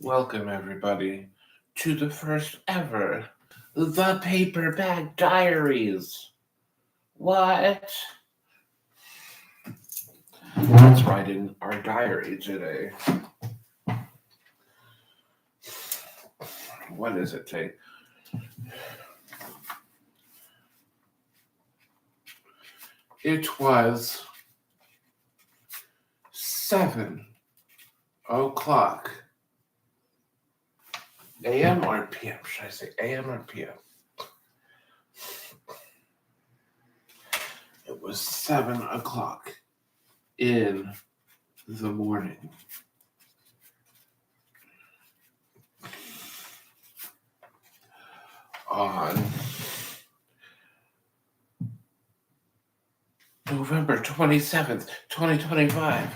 Welcome, everybody, to the first ever The Paperback Diaries. What? Let's write in our diary today. What is it today? It was 7 o'clock a.m. or p.m. Should I say a.m. or p.m.? It was 7 o'clock in the morning. On November 27th, 2025.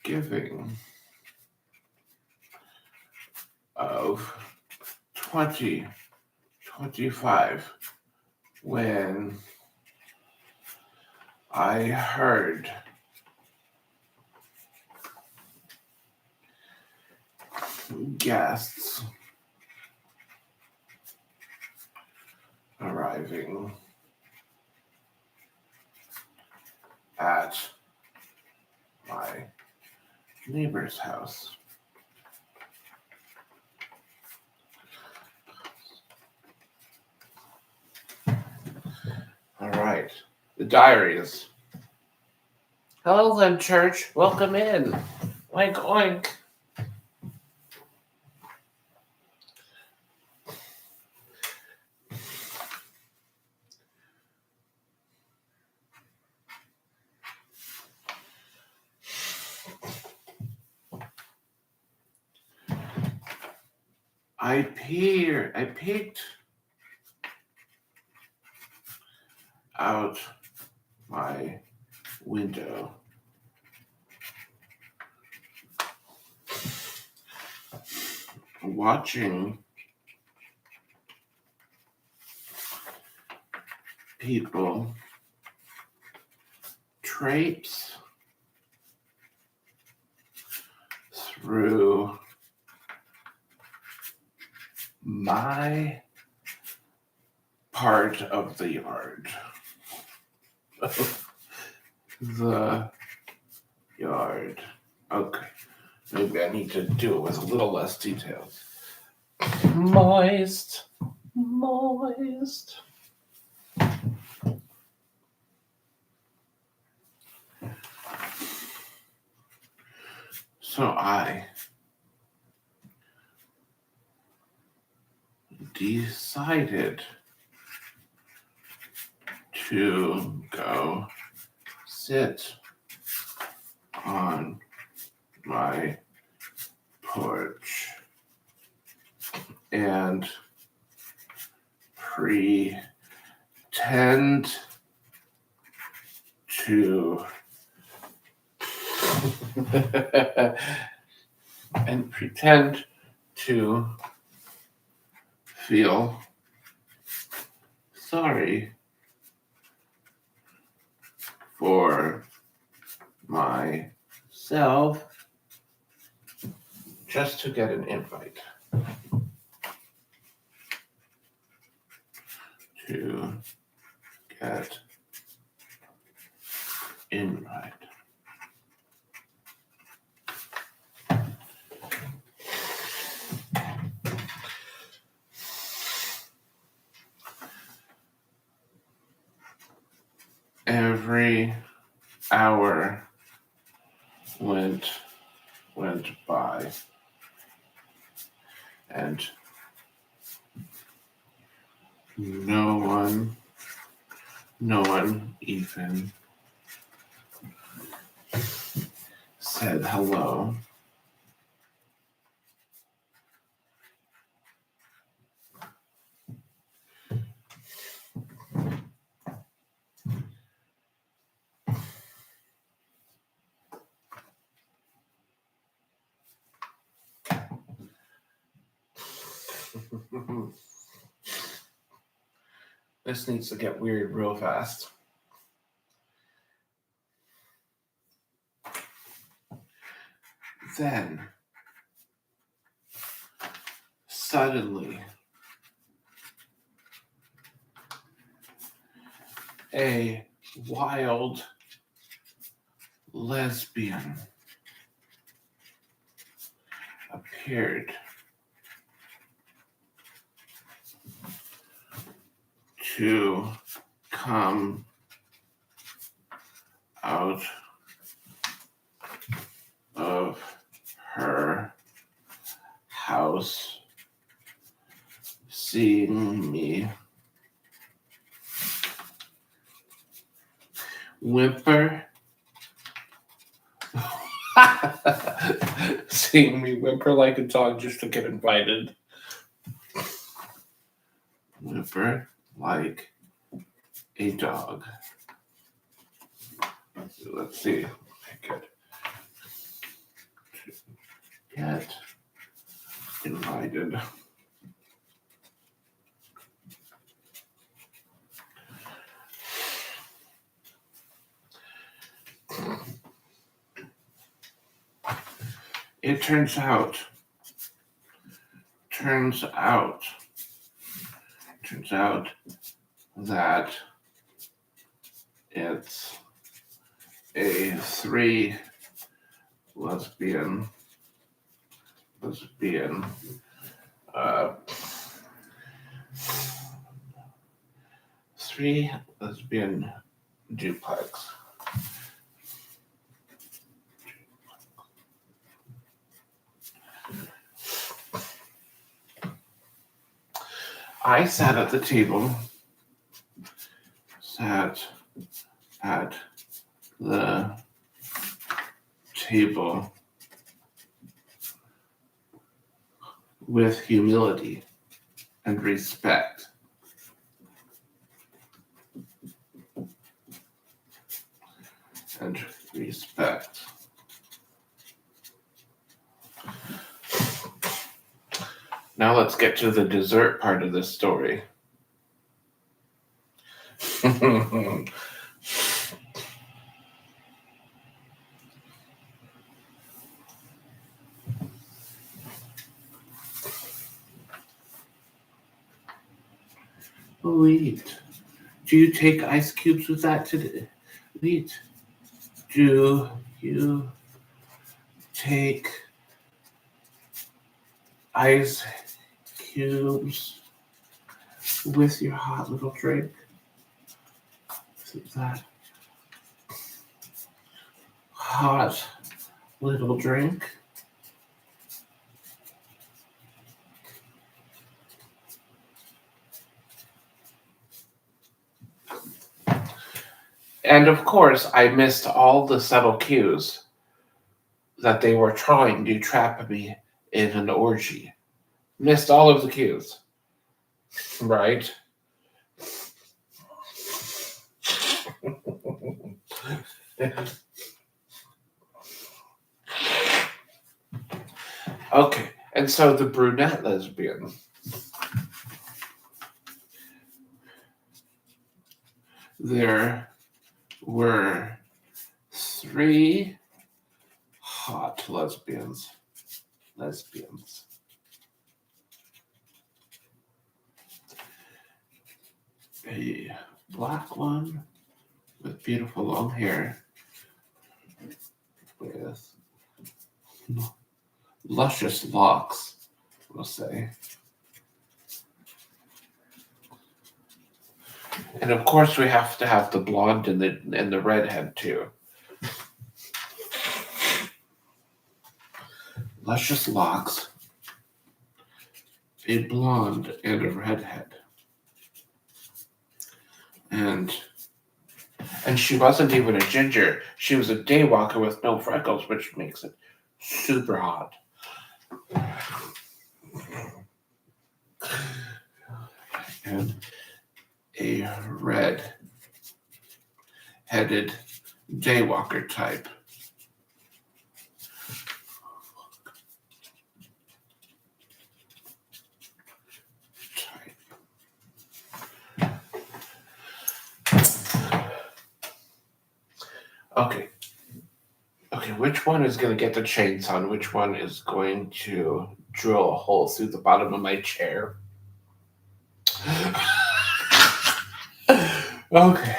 Thanksgiving of 2025 when I heard guests arriving at my neighbor's house. All right, the diaries. Hello then, church. Welcome in. Oink, oink. I peeked out my window. Watching people traipse through my part of the yard. The yard. Okay. Maybe I need to do it with a little less details. Moist. So I decided to go sit on my porch and pretend to feel sorry for myself just to get an invite to get invite. Every hour went by, and no one even said hello. This needs to get weird real fast. then, suddenly, a wild lesbian appeared to come out of her house, seeing me whimper. Seeing me whimper like a dog just to get invited. Whimper like a dog. Let's see. Good. Get invited. It turns out that it's a three lesbian three lesbian duplex. I sat at the table, with humility and respect. Now let's get to the dessert part of this story. Wait, do you take ice cubes with that today? Wait, do you take ice cubes with your hot little drink? Is that hot little drink? And of course, I missed all the subtle cues that they were trying to trap me in an orgy. Missed all of the cues, right? Okay, and so the brunette lesbian. There were three hot lesbians. A black one with beautiful long hair with luscious locks, we'll say. And of course we have to have the blonde and the redhead too. Luscious locks, a blonde and a redhead. And she wasn't even a ginger. She was a daywalker with no freckles, which makes it super hot. And a red-headed daywalker type. Okay, which one is going to get the chainsaw and which one is going to drill a hole through the bottom of my chair? Okay.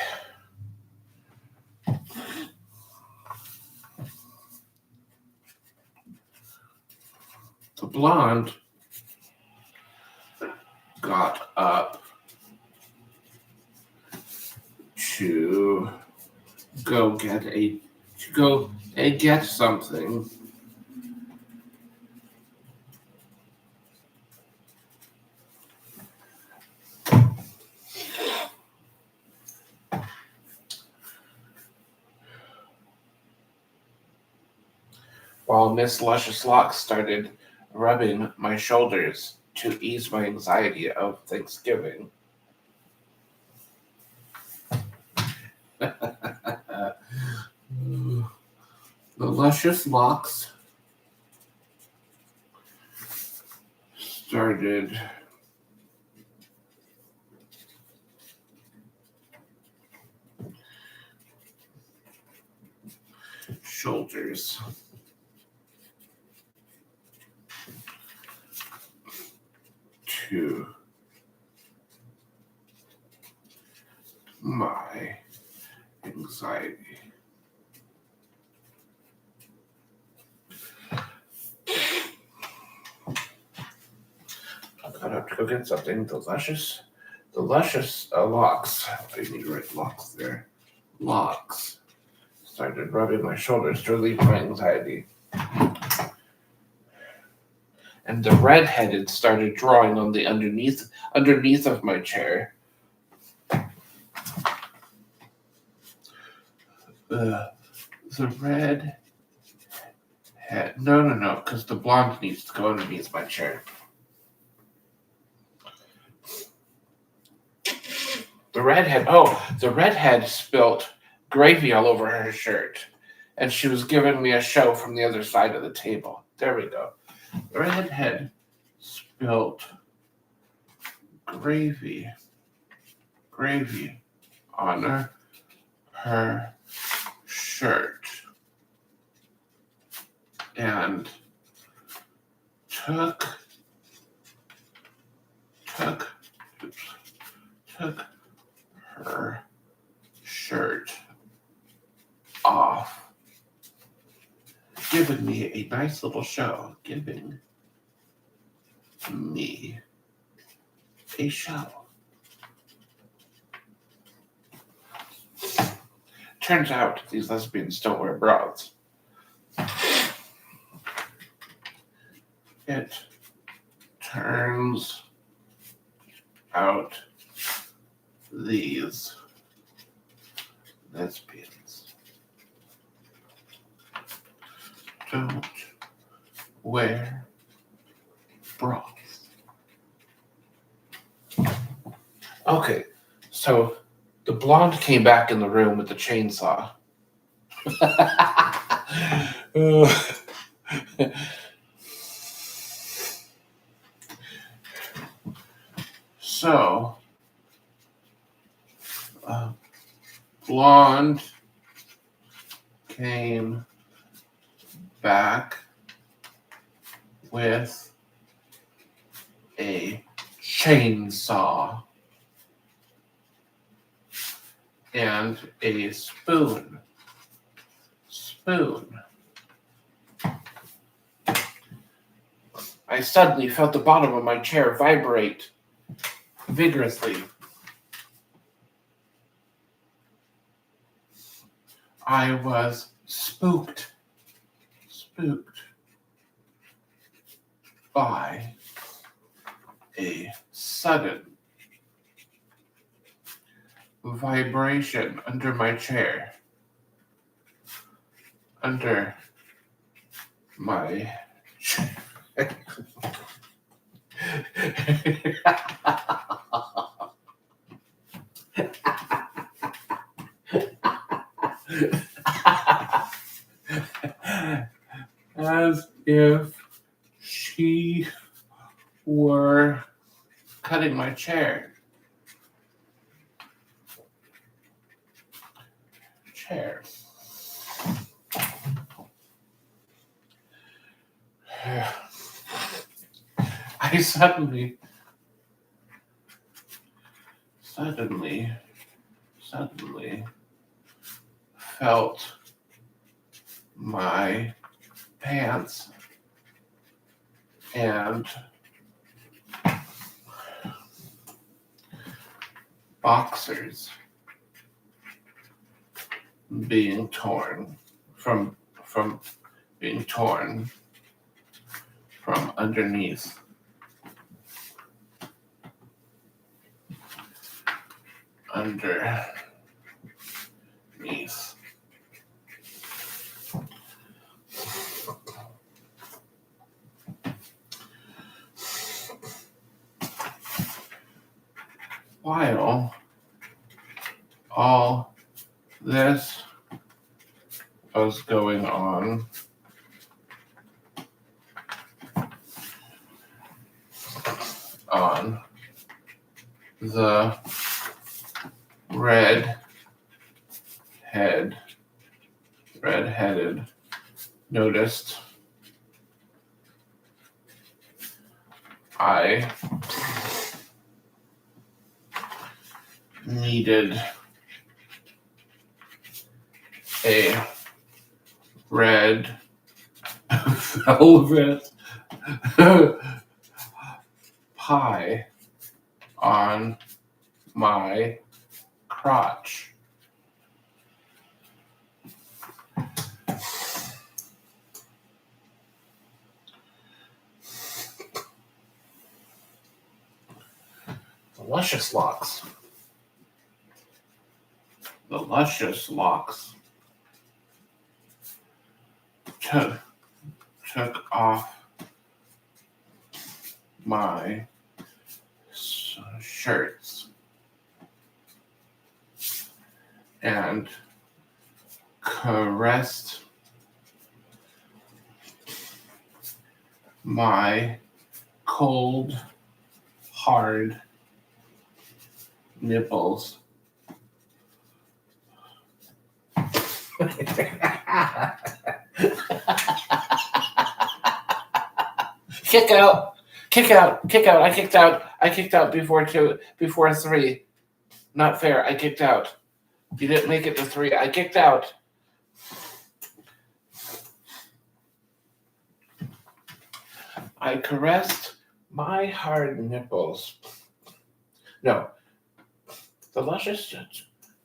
The blonde got up to go and get something. While Miss Luscious Locks started rubbing my shoulders to ease my anxiety of Thanksgiving. The Luscious Locks started shoulders to my anxiety. I got up to go get something. The luscious locks. I need to write locks there. Locks started rubbing my shoulders to relieve my anxiety. And the redheaded started drawing on the underneath of my chair. The red head. No, because the blonde needs to go underneath my chair. The redhead spilt gravy all over her shirt, and she was giving me a show from the other side of the table. There we go. The redhead spilt gravy on her shirt and took her shirt off, giving me a nice little show, giving me a show. Turns out these lesbians don't wear bras. It turns out these lesbians don't wear bras. Okay, so the blonde came back in the room with the chainsaw. So, blonde came back with a chainsaw and a spoon. I suddenly felt the bottom of my chair vibrate vigorously. I was spooked by a sudden vibration under my chair. Under my chair. As if she were cutting my chair. I suddenly felt my pants and boxers being torn from being torn from underneath. While all this was going on the redheaded noticed I needed a red velvet pie on my crotch. Luscious locks. The luscious locks took off my shirts and caressed my cold, hard nipples. Kick out. I kicked out before 3. Not fair. I kicked out. You didn't make it to 3. I kicked out. I caressed my hard nipples. No. The luscious,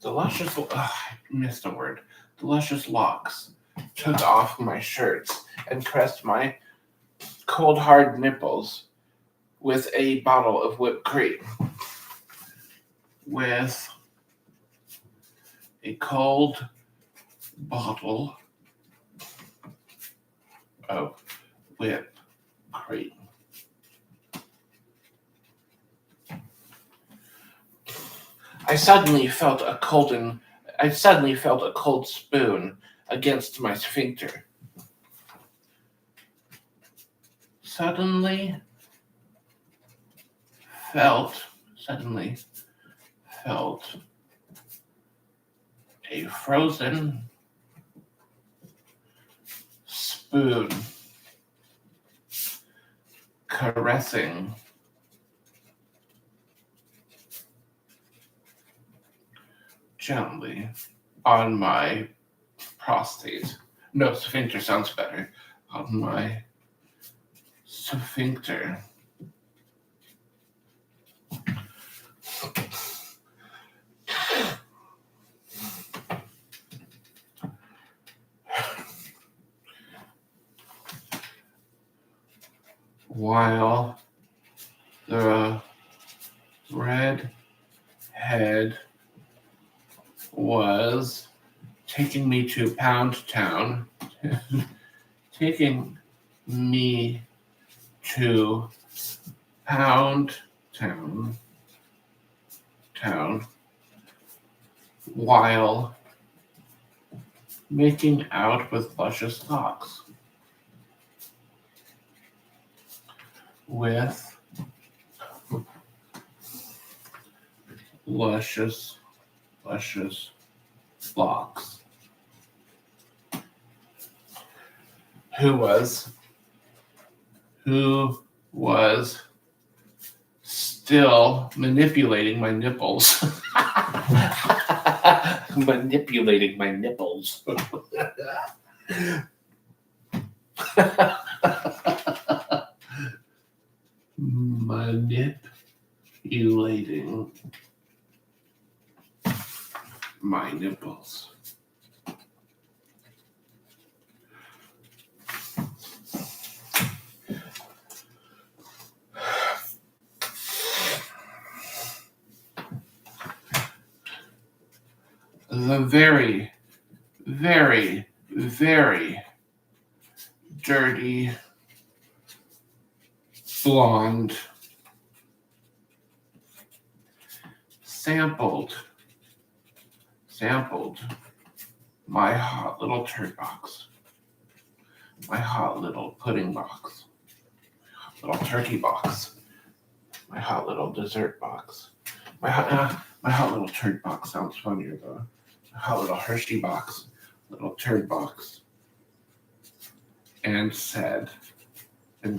I missed a word. The luscious locks took off my shirts and caressed my cold, hard nipples with a bottle of whipped cream. With a cold bottle of whipped cream. I suddenly felt a cold spoon against my sphincter. Suddenly felt a frozen spoon caressing gently on my prostate. No, sphincter sounds better. On my sphincter. While the redhead was taking me to Pound Town, taking me to Pound Town, while making out with luscious locks. With luscious locks. Who was still manipulating my nipples. Manipulating my nipples. Manipulating my nipples. The very, very, very dirty, blonde, sampled my hot little turd box, my hot little pudding box, little turkey box, my hot little dessert box, my hot little turd box sounds funnier though. My hot little Hershey box, little turd box, and said, and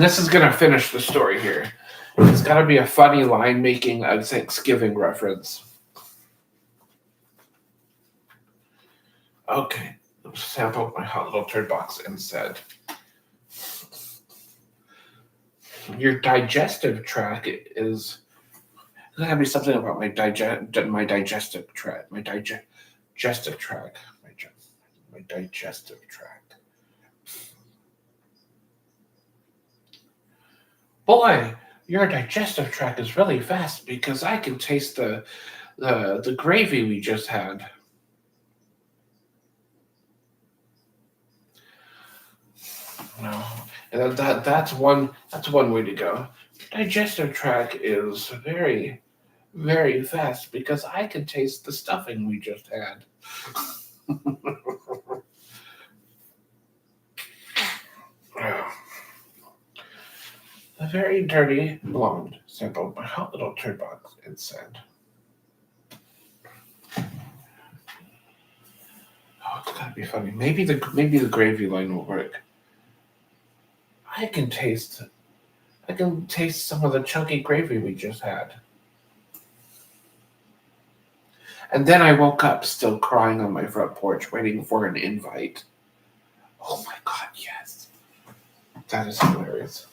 this is gonna finish the story here. It's gotta be a funny line making a Thanksgiving reference. Okay, sampled my hot little turd box and said, your digestive tract is. There's gotta be something about my digestive tract, my digestive tract, my digestive tract. Boy, your digestive tract is really fast because I can taste the gravy we just had. No, and that's one way to go. Digestive tract is very, very fast because I can taste the stuffing we just had. The very dirty blonde sampled my hot little turd box and said, "Oh, it's gotta be funny. Maybe the gravy line will work. I can taste some of the chunky gravy we just had." And then I woke up still crying on my front porch, waiting for an invite. Oh my God, yes. That is hilarious.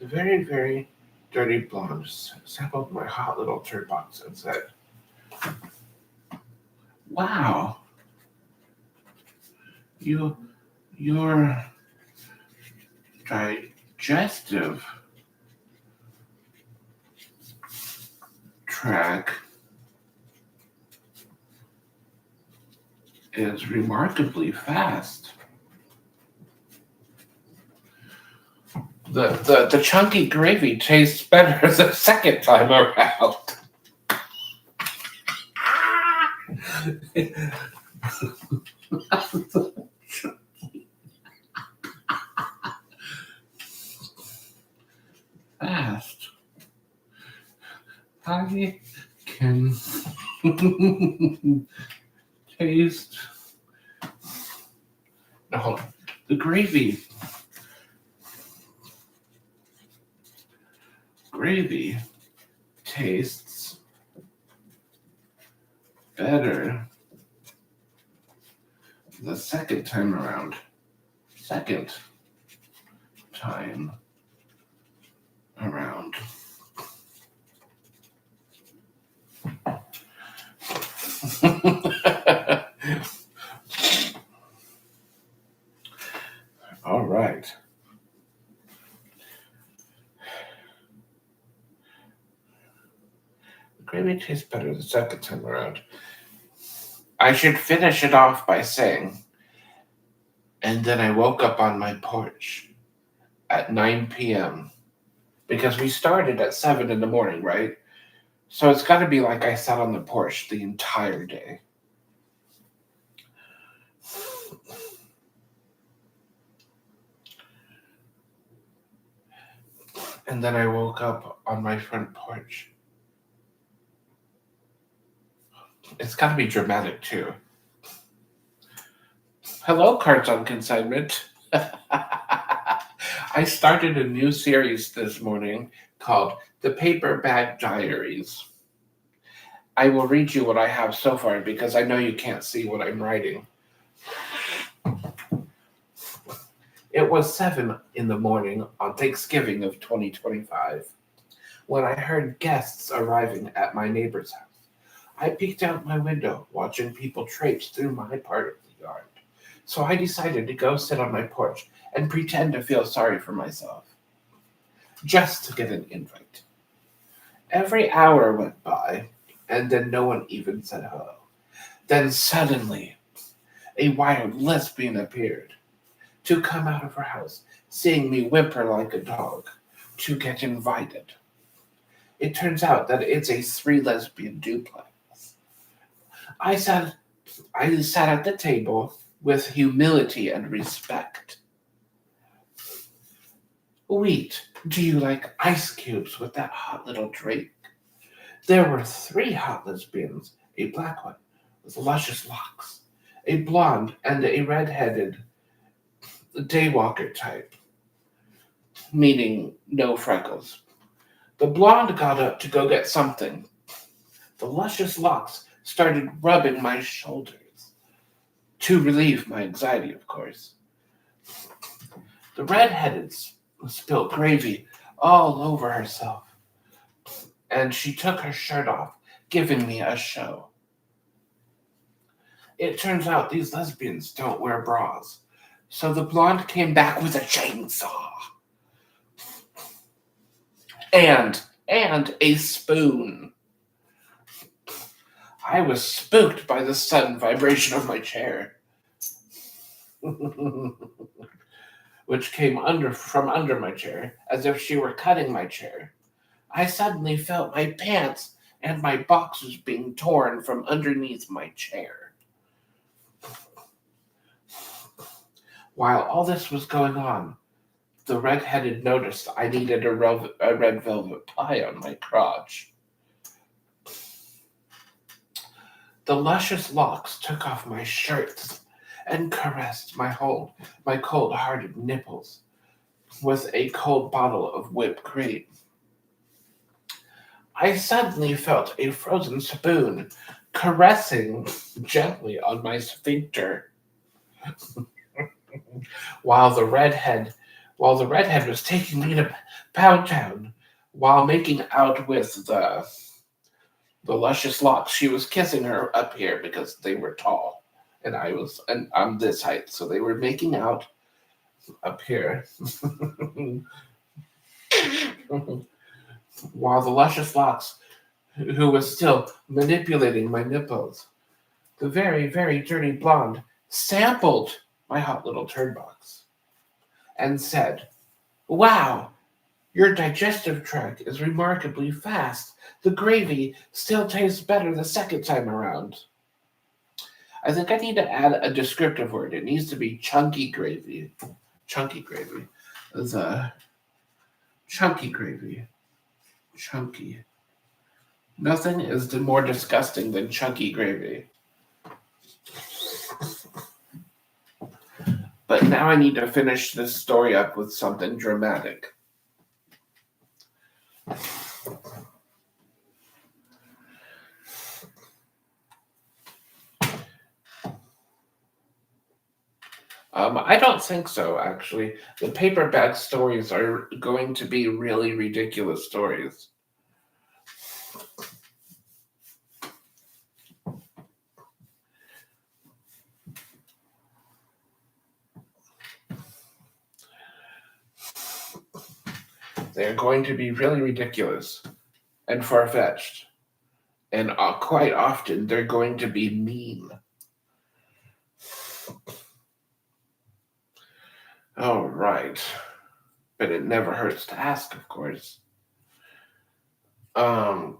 The very, very dirty blonde sampled my hot little turd box and said, "Wow, your digestive tract is remarkably fast. The chunky gravy tastes better the second time around." Fast. I can taste. No, hold on. The gravy tastes better the second time around. Second time around. All right. The gravy tastes better the second time around. I should finish it off by saying, and then I woke up on my porch at 9 p.m. because we started at 7 in the morning, right? So it's got to be like I sat on the porch the entire day. And then I woke up on my front porch. It's got to be dramatic too. Hello, Cards on Consignment. I started a new series this morning called The Paper Bag Diaries. I will read you what I have so far because I know you can't see what I'm writing. It was 7 in the morning on Thanksgiving of 2025 when I heard guests arriving at my neighbor's house. I peeked out my window, watching people traipse through my part of the yard. So I decided to go sit on my porch and pretend to feel sorry for myself, just to get an invite. Every hour went by, and then no one even said hello. Then suddenly, a wild lesbian appeared to come out of her house, seeing me whimper like a dog, to get invited. It turns out that it's a 3 lesbian duplex. I sat at the table with humility and respect. Wheat, do you like ice cubes with that hot little drink? There were 3 hot lesbians, a black one with luscious locks, a blonde, and a red-headed daywalker type, meaning no freckles. The blonde got up to go get something. The luscious locks started rubbing my shoulders, to relieve my anxiety, of course. The red-headed spilled gravy all over herself, and she took her shirt off, giving me a show. It turns out these lesbians don't wear bras, so the blonde came back with a chainsaw and a spoon. I was spooked by the sudden vibration of my chair, which came from under my chair, as if she were cutting my chair. I suddenly felt my pants and my boxers being torn from underneath my chair. While all this was going on, the red-headed noticed I needed a red velvet pie on my crotch. The luscious locks took off my shirts and caressed my cold-hearted nipples with a cold bottle of whipped cream. I suddenly felt a frozen spoon caressing gently on my sphincter, while the redhead was taking me to Pound Town while making out with the luscious locks. She was kissing her up here because they were tall, and I'm this height, so they were making out up here. While the luscious locks, who was still manipulating my nipples, the very, very dirty blonde, sampled my hot little turd box and said, "Wow, your digestive tract is remarkably fast. The gravy still tastes better the second time around." I think I need to add a descriptive word. It needs to be chunky gravy. Chunky gravy. It's a chunky gravy. Chunky. Nothing is more disgusting than chunky gravy. But now I need to finish this story up with something dramatic. I don't think so, actually. The paperback stories are going to be really ridiculous stories. They're going to be really ridiculous and far-fetched. And quite often, they're going to be mean. All right. But it never hurts to ask, of course. I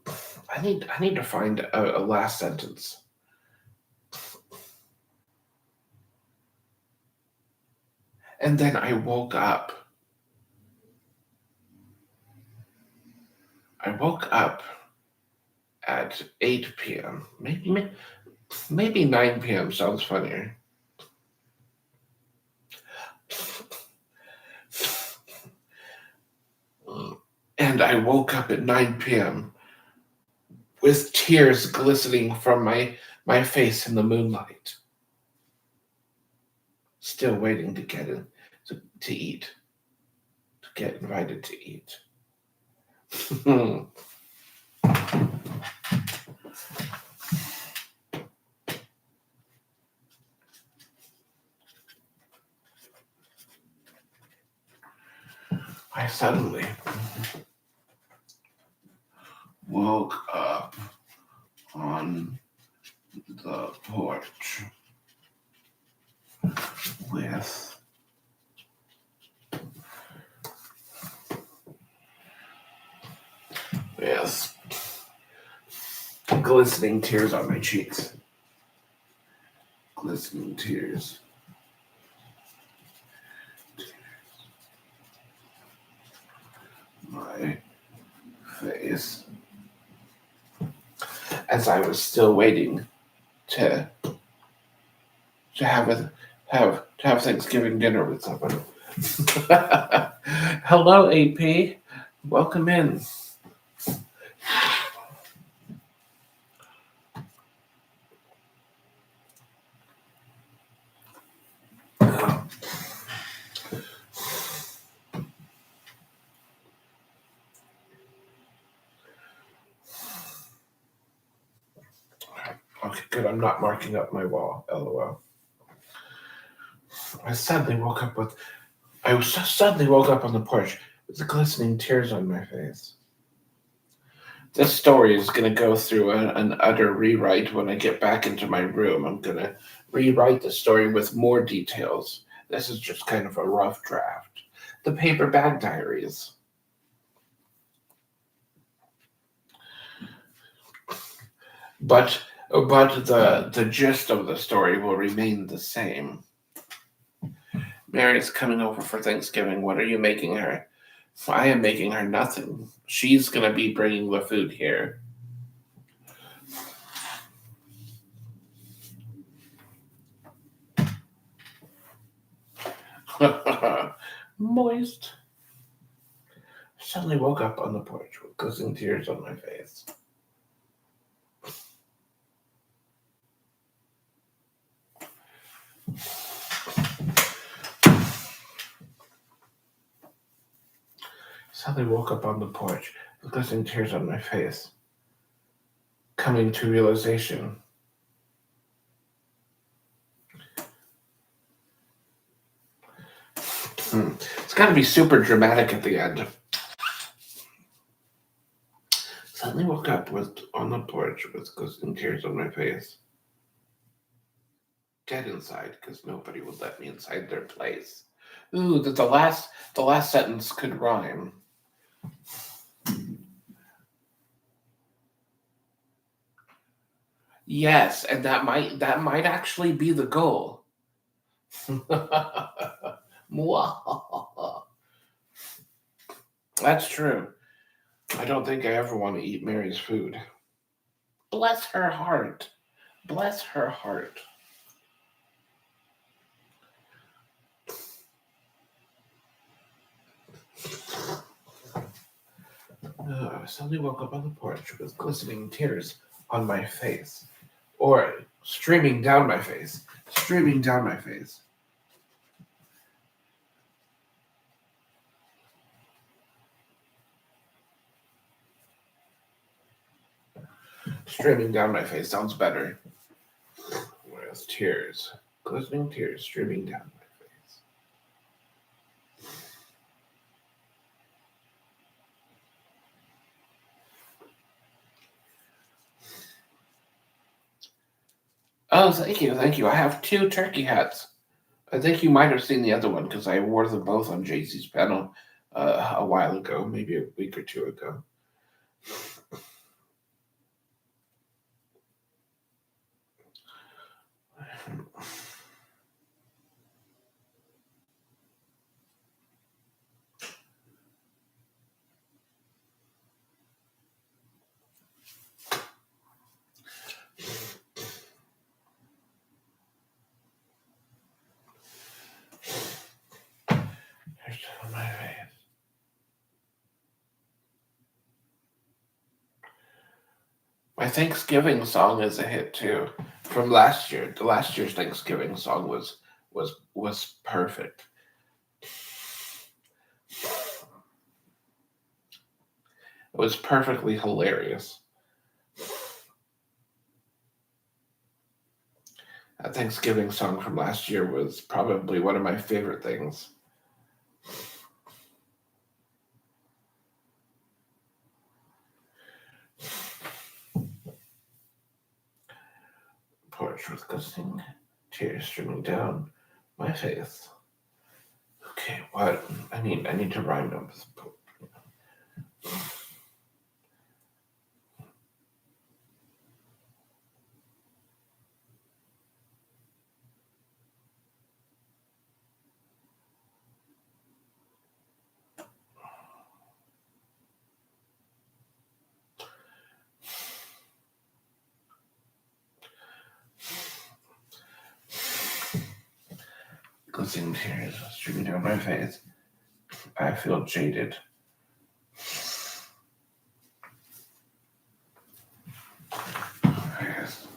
need to find a last sentence. And then I woke up. I woke up at 8 p.m. Maybe 9 p.m. sounds funnier. And I woke up at 9 p.m. with tears glistening from my face in the moonlight. Still waiting to get in to eat, to get invited to eat. I suddenly woke up on the porch with glistening tears on my cheeks. Glistening tears. My face. As I was still waiting to have Thanksgiving dinner with someone. Hello, AP. Welcome in. Okay, good. I'm not marking up my wall. LOL. I suddenly woke up on the porch with the glistening tears on my face. This story is going to go through an utter rewrite when I get back into my room. I'm going to rewrite the story with more details. This is just kind of a rough draft. The Paperback Diaries. But the gist of the story will remain the same. Mary's coming over for Thanksgiving. What are you making her? I am making her nothing. She's going to be bringing the food here. Moist. Suddenly woke up on the porch with glistening tears on my face. Suddenly woke up on the porch with glistening tears on my face. Coming to realization. It's got to be super dramatic at the end. Suddenly woke up on the porch with glistening tears on my face. Dead inside because nobody would let me inside their place. Ooh, the last sentence could rhyme. Yes, and that might actually be the goal. That's true. I don't think I ever want to eat Mary's food. Bless her heart. Bless her heart. I suddenly woke up on the porch with glistening tears on my face. Or streaming down my face. Streaming down my face. Streaming down my face sounds better. With tears. Glistening tears streaming down my face. Oh, thank you. I have 2 turkey hats. I think you might have seen the other one because I wore them both on JC's panel a while ago, maybe a week or 2 ago. My Thanksgiving song is a hit too. From last year. The last year's Thanksgiving song was perfect. It was perfectly hilarious. That Thanksgiving song from last year was probably one of my favorite things. Porch with glistening tears streaming down my face. Okay, what? I need to rhyme numbers. Glistening tears streaming down my face. I feel jaded. Yes.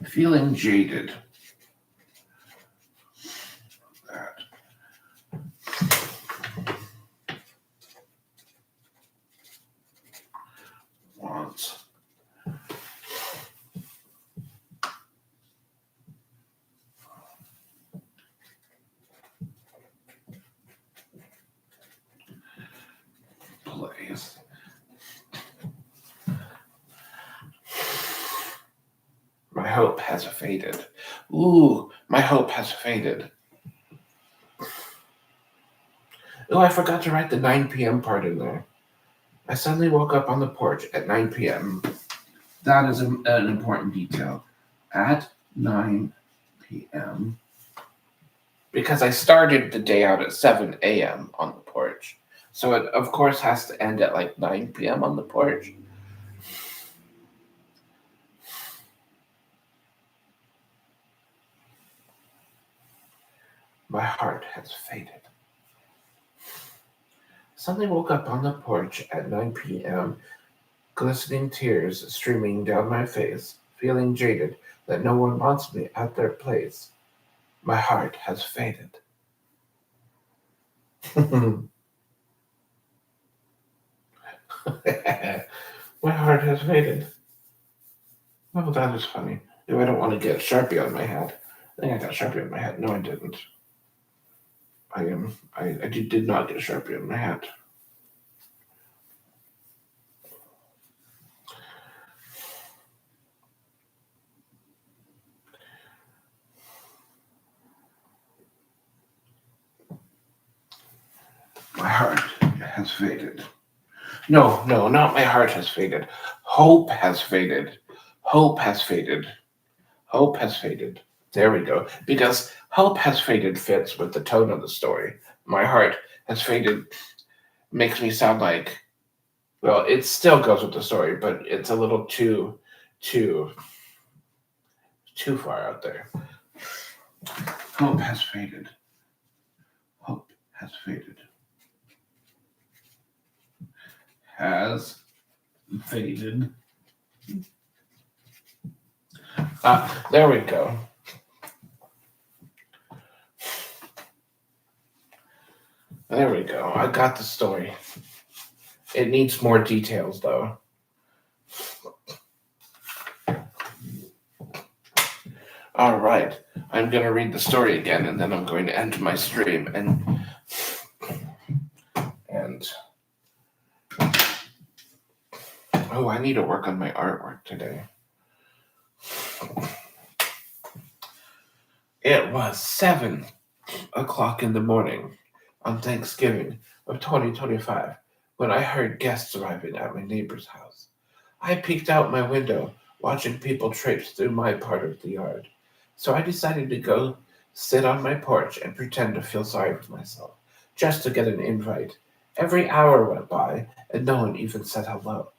Feeling jaded. That wants plays. My hope has faded. Ooh, my hope has faded. Oh, I forgot to write the 9 p.m. part in there. I suddenly woke up on the porch at 9 p.m. That is an important detail. At 9 p.m. Because I started the day out at 7 a.m. on the porch. So it, of course, has to end at like 9 p.m. on the porch. My heart has faded. Suddenly woke up on the porch at 9 p.m., glistening tears streaming down my face, feeling jaded that no one wants me at their place. My heart has faded. My heart has faded. Oh, that is funny. No, I don't want to get Sharpie on my hat. I think I got Sharpie on my hat. No, I didn't. I did not get Sharpie on my hat. My heart has faded. No, not my heart has faded. Hope has faded. Hope has faded. Hope has faded. There we go. Because hope has faded fits with the tone of the story. My heart has faded makes me sound like, well, it still goes with the story, but it's a little too far out there. Hope has faded. Hope has faded. Has faded. There we go. There we go. I got the story. It needs more details, though. All right. I'm going to read the story again, and then I'm going to end my stream. And oh, I need to work on my artwork today. It was 7 o'clock in the morning on Thanksgiving of 2025 when I heard guests arriving at my neighbor's house. I peeked out my window, watching people traipse through my part of the yard. So I decided to go sit on my porch and pretend to feel sorry for myself, just to get an invite. Every hour went by, and no one even said hello.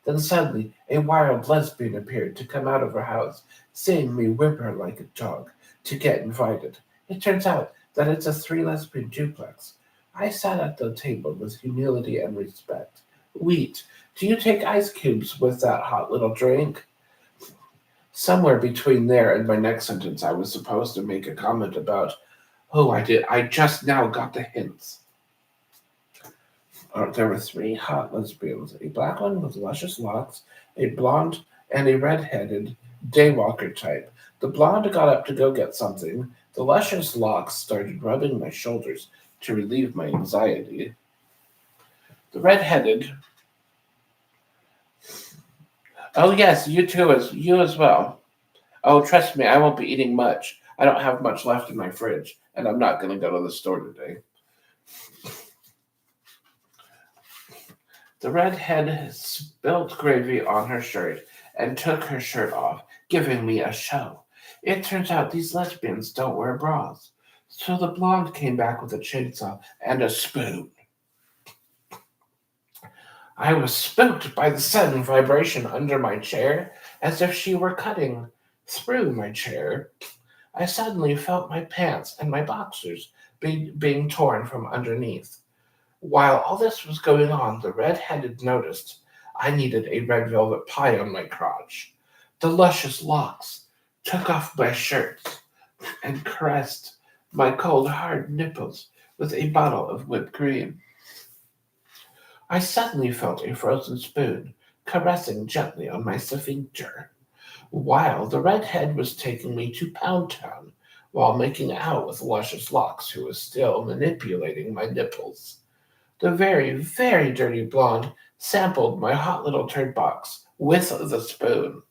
Then suddenly, a wild lesbian appeared to come out of her house, seeing me whimper like a dog to get invited. It turns out that it's a 3 lesbian duplex. I sat at the table with humility and respect. Wheat, do you take ice cubes with that hot little drink? Somewhere between there and my next sentence, I was supposed to make a comment about, oh, I just now got the hints. There were three hot lesbians, a black one with luscious locks, a blonde, and a red-headed daywalker type. The blonde got up to go get something. The luscious locks started rubbing my shoulders to relieve my anxiety. The red-headed, oh yes, you as well. Oh, trust me, I won't be eating much. I don't have much left in my fridge, and I'm not going to go to the store today. The redhead spilled gravy on her shirt and took her shirt off, giving me a show. It turns out these lesbians don't wear bras. So the blonde came back with a chainsaw and a spoon. I was spooked by the sudden vibration under my chair, as if she were cutting through my chair. I suddenly felt my pants and my boxers being torn from underneath. While all this was going on, the red-headed noticed I needed a red velvet pie on my crotch. The luscious locks took off my shirts and caressed my cold, hard nipples with a bottle of whipped cream. I suddenly felt a frozen spoon caressing gently on my sphincter, while the redhead was taking me to Pound Town while making out with luscious locks, who was still manipulating my nipples. The very, very dirty blonde sampled my hot little turd box with the spoon.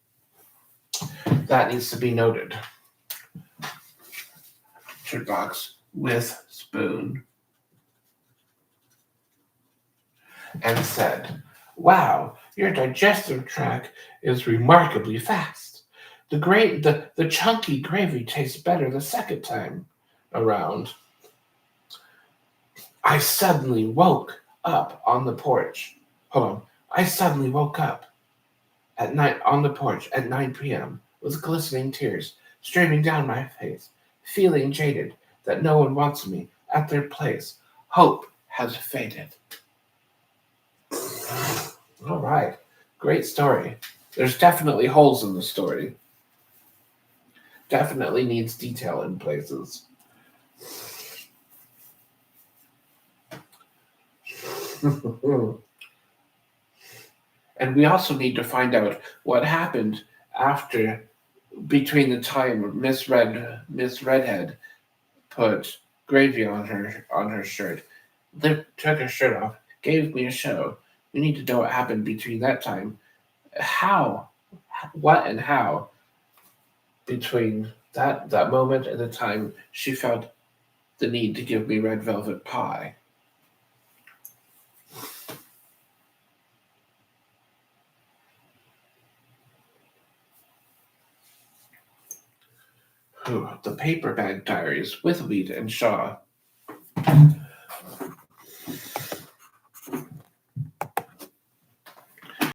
That needs to be noted. Turd box with spoon. And said, "Wow, your digestive tract is remarkably fast. The chunky gravy tastes better the second time around." I suddenly woke up on the porch. Hold on. I suddenly woke up at night on the porch at 9 p.m. with glistening tears streaming down my face, feeling jaded that no one wants me at their place. Hope has faded. All right. Great story. There's definitely holes in the story. Definitely needs detail in places. And we also need to find out what happened after between the time Miss Redhead put gravy on her shirt, took her shirt off, gave me a show. We need to know what happened between that time. How, what, and how between that moment and the time she felt the need to give me red velvet pie. The Paper Bag Diaries with Wheat and Shaw.